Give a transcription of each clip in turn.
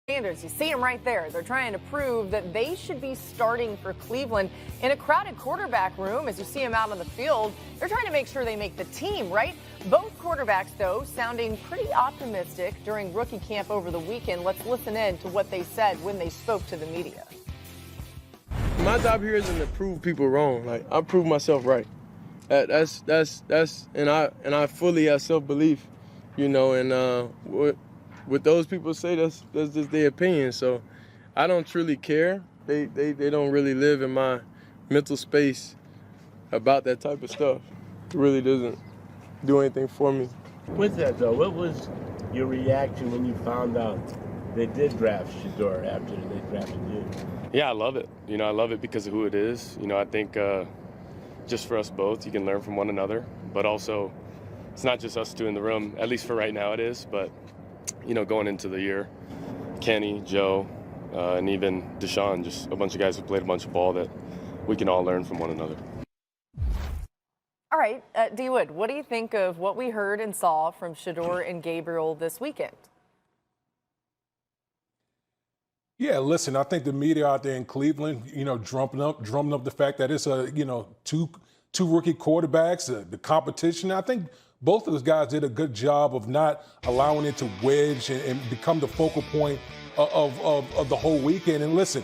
Sanders, you see them right there. They're trying to prove that they should be starting for Cleveland in a crowded quarterback room. As you see them out on the field, they're trying to make sure they make the team, right? Both quarterbacks, though, sounding pretty optimistic during rookie camp over the weekend. Let's listen in to what they said when they spoke to the media. My job here isn't to prove people wrong. Like, I prove myself right. And I fully have self-belief, you know, and what those people say, that's just their opinion. So I don't truly care. They don't really live in my mental space about that type of stuff. It really doesn't do anything for me. With that, though, what was your reaction when you found out they did draft Shedeur after they drafted you? Yeah, I love it. You know, I love it because of who it is. You know, I think just for us both, you can learn from one another. But also, it's not just us two in the room, at least for right now it is. But, you know, going into the year, Kenny, Joe, and even Deshaun, just a bunch of guys who played a bunch of ball that we can all learn from one another. All right, D. Wood, what do you think of what we heard and saw from Shedeur and Gabriel this weekend? Yeah, listen, I think the media out there in Cleveland, you know, drumming up the fact that it's two rookie quarterbacks, the competition. I think both of those guys did a good job of not allowing it to wedge and become the focal point of the whole weekend. And listen,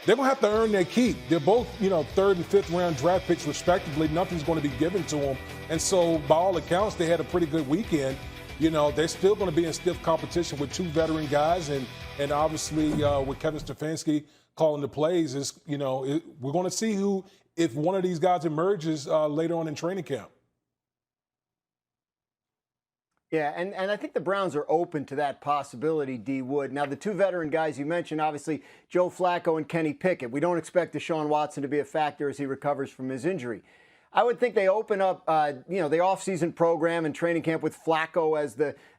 they're going to have to earn their keep. They're both, you know, 3rd and 5th round draft picks respectively. Nothing's going to be given to them. And so by all accounts, they had a pretty good weekend. You know, they're still going to be in stiff competition with 2 veteran guys. And obviously with Kevin Stefanski calling the plays, is, you know, we're going to see if one of these guys emerges later on in training camp. Yeah, and I think the Browns are open to that possibility, D. Wood. Now, the 2 veteran guys you mentioned, obviously, Joe Flacco and Kenny Pickett. We don't expect Deshaun Watson to be a factor as he recovers from his injury. I would think they open up, the offseason program and training camp with Flacco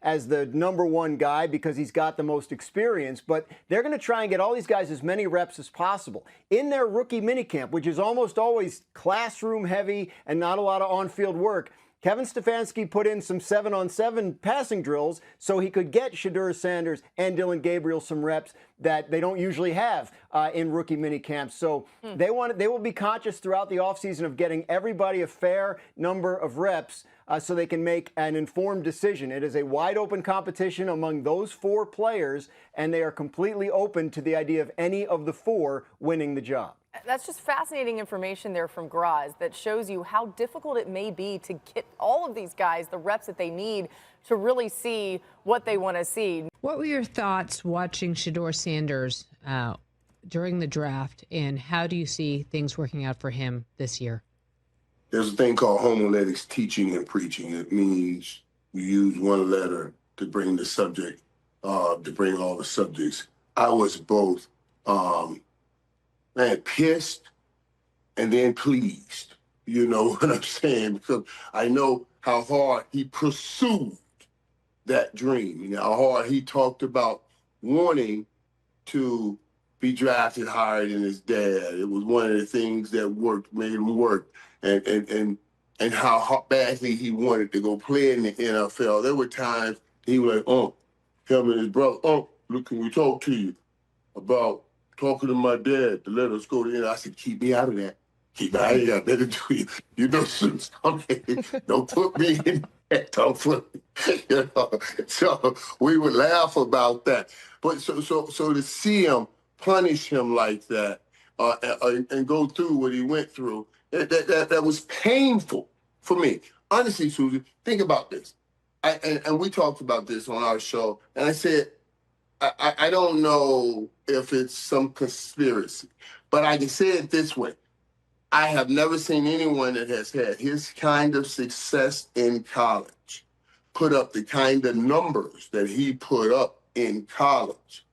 as the number 1 guy because he's got the most experience. But they're going to try and get all these guys as many reps as possible in their rookie minicamp, which is almost always classroom heavy and not a lot of on-field work. Kevin Stefanski put in some 7-on-7 passing drills so he could get Shedeur Sanders and Dillon Gabriel some reps that they don't usually have in rookie minicamps. So they will be conscious throughout the offseason of getting everybody a fair number of reps so they can make an informed decision. It is a wide open competition among those 4 players, and they are completely open to the idea of any of the 4 winning the job. That's just fascinating information there from Graz that shows you how difficult it may be to get all of these guys the reps that they need to really see what they want to see. What were your thoughts watching Shedeur Sanders during the draft, and how do you see things working out for him this year? There's a thing called homiletics, teaching and preaching. It means you use one letter to bring the subject, to bring all the subjects. I was both pissed and then pleased. You know what I'm saying? Because I know how hard he pursued that dream. You know, how hard he talked about wanting to be drafted higher than his dad. It was one of the things that made him work. And how badly he wanted to go play in the NFL. There were times he was like, him and his brother, look, can we talk to you about talking to my dad to let us go to I said, keep me out of that. Keep me out of that. Better do you. You know, don't put me in that. Don't put me. You know? So we would laugh about that. But so to see him punish him like that and go through what he went through, that was painful for me. Honestly, Susie, think about this. And we talked about this on our show, and I said, I don't know if it's some conspiracy, but I can say it this way. I have never seen anyone that has had his kind of success in college put up the kind of numbers that he put up in college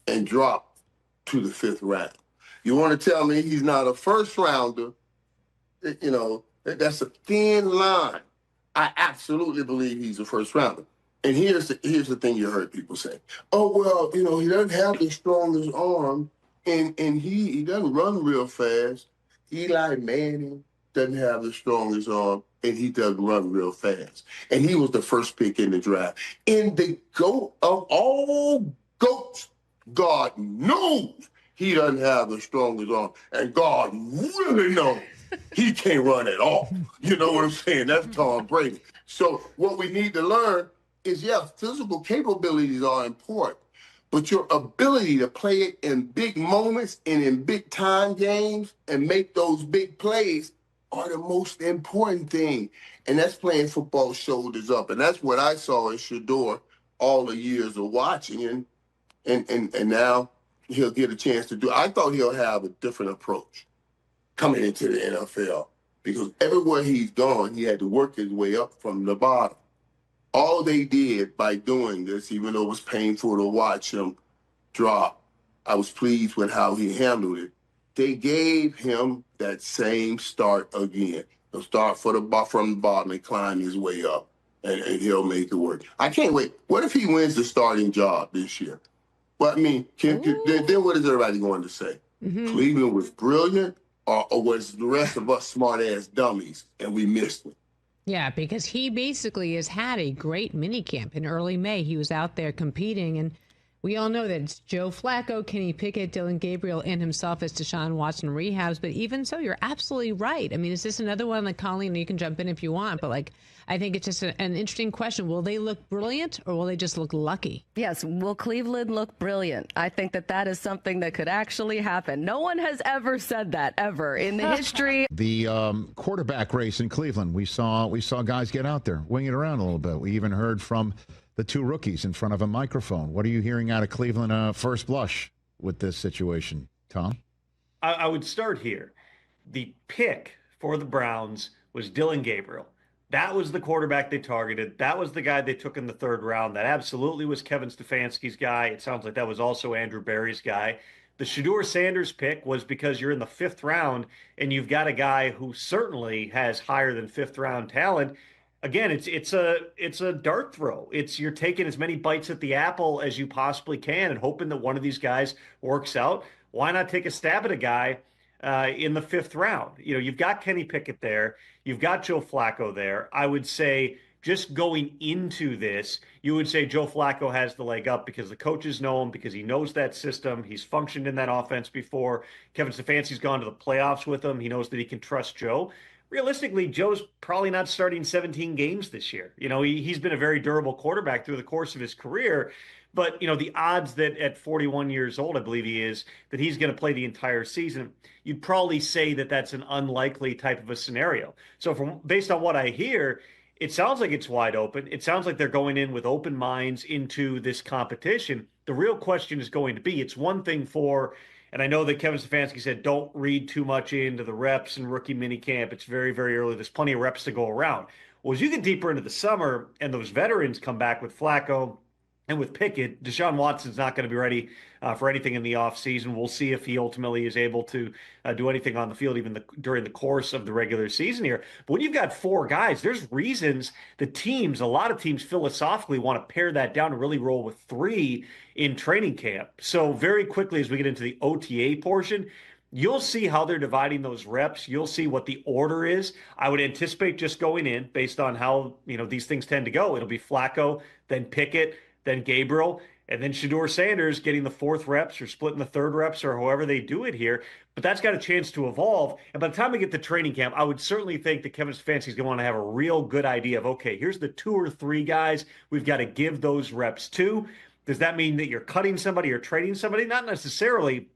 and drop to the 5th round. You want to tell me he's not a first rounder? You know, that's a thin line. I absolutely believe he's a first rounder. And here's the thing you heard people say. Oh, well, you know, he doesn't have the strongest arm, and he doesn't run real fast. Eli Manning, doesn't have the strongest arm, and he doesn't run real fast. And he was the first pick in the draft. In the GOAT of all GOATs, God knows he doesn't have the strongest arm. And God really knows he can't run at all. You know what I'm saying? That's Tom Brady. So what we need to learn is, yeah, physical capabilities are important, but your ability to play it in big moments and in big time games and make those big plays are the most important thing. And that's playing football shoulders up. And that's what I saw in Shedeur all the years of watching. And now he'll get a chance to do. I thought he'll have a different approach coming into the NFL, because everywhere he's gone, he had to work his way up from the bottom. All they did by doing this, even though it was painful to watch him drop, I was pleased with how he handled it. They gave him that same start again. He'll start from the bottom and climb his way up, and he'll make it work. I can't wait. What if he wins the starting job this year? Well, I mean, then what is everybody going to say? Cleveland was brilliant, or was the rest of us smart-ass dummies, and we missed it? Yeah, because he basically has had a great minicamp. In early May, he was out there competing, and we all know that it's Joe Flacco, Kenny Pickett, Dillon Gabriel, and himself as Deshaun Watson rehabs. But even so, you're absolutely right. I mean, is this another one like Colleen? You can jump in if you want, but like, I think it's just an interesting question. Will they look brilliant, or will they just look lucky? Yes. Will Cleveland look brilliant? I think that is something that could actually happen. No one has ever said that ever in the history. The quarterback race in Cleveland, we saw guys get out there, wing it around a little bit. We even heard from the two rookies in front of a microphone. What are you hearing out of Cleveland first blush with this situation, Tom? I would start here. The pick for the Browns was Dillon Gabriel. That was the quarterback they targeted. That was the guy they took in the third round. That absolutely was Kevin Stefanski's guy. It sounds like that was also Andrew Berry's guy. The Shedeur Sanders pick was because you're in the fifth round and you've got a guy who certainly has higher than fifth round talent. Again, it's a dart throw. You're taking as many bites at the apple as you possibly can and hoping that one of these guys works out. Why not take a stab at a guy in the fifth round? You know, you've got Kenny Pickett there. You've got Joe Flacco there. I would say just going into this, you would say Joe Flacco has the leg up because the coaches know him, because he knows that system. He's functioned in that offense before. Kevin Stefanski's gone to the playoffs with him. He knows that he can trust Joe. Realistically, Joe's probably not starting 17 games this year. You know, he's been a very durable quarterback through the course of his career. But, you know, the odds that at 41 years old, I believe he is, that he's going to play the entire season, you'd probably say that that's an unlikely type of a scenario. So based on what I hear, it sounds like it's wide open. It sounds like they're going in with open minds into this competition. The real question is going to be, it's one thing for, and I know that Kevin Stefanski said, don't read too much into the reps and rookie minicamp. It's very, very early. There's plenty of reps to go around. Well, as you get deeper into the summer and those veterans come back with Flacco and with Pickett, Deshaun Watson's not going to be ready for anything in the offseason. We'll see if he ultimately is able to do anything on the field even during the course of the regular season here. But when you've got four guys, there's reasons a lot of teams philosophically want to pare that down and really roll with three in training camp. So very quickly as we get into the OTA portion, you'll see how they're dividing those reps. You'll see what the order is. I would anticipate just going in based on how, you know, these things tend to go. It'll be Flacco, then Pickett, then Gabriel, and then Shedeur Sanders getting the fourth reps or splitting the third reps or however they do it here. But that's got a chance to evolve. And by the time we get to training camp, I would certainly think that Kevin Stefanski's going to want to have a real good idea of, okay, here's the 2 or 3 guys we've got to give those reps to. Does that mean that you're cutting somebody or trading somebody? Not necessarily.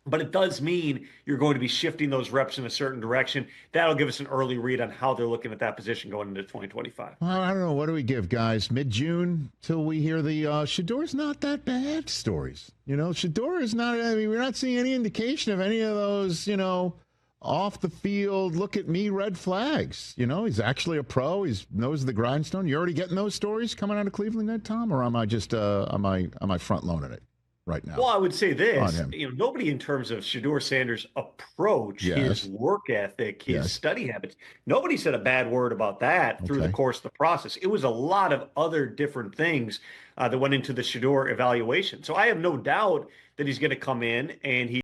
But it does mean you're going to be shifting those reps in a certain direction. That'll give us an early read on how they're looking at that position going into 2025. Well, I don't know. What do we give, guys? Mid-June till we hear the Shedeur's not that bad stories. You know, Shedeur is not, I mean, we're not seeing any indication of any of those, you know, off the field, look at me, red flags. You know, he's actually a pro. He knows the grindstone. You already getting those stories coming out of Cleveland, Tom? Or am I just, am I front-loading it right now? Well, I would say this, you know, nobody in terms of Shedeur Sanders' approach, his work ethic, his study habits, nobody said a bad word about that through the course of the process. It was a lot of other different things that went into the Shedeur evaluation. So I have no doubt that he's going to come in and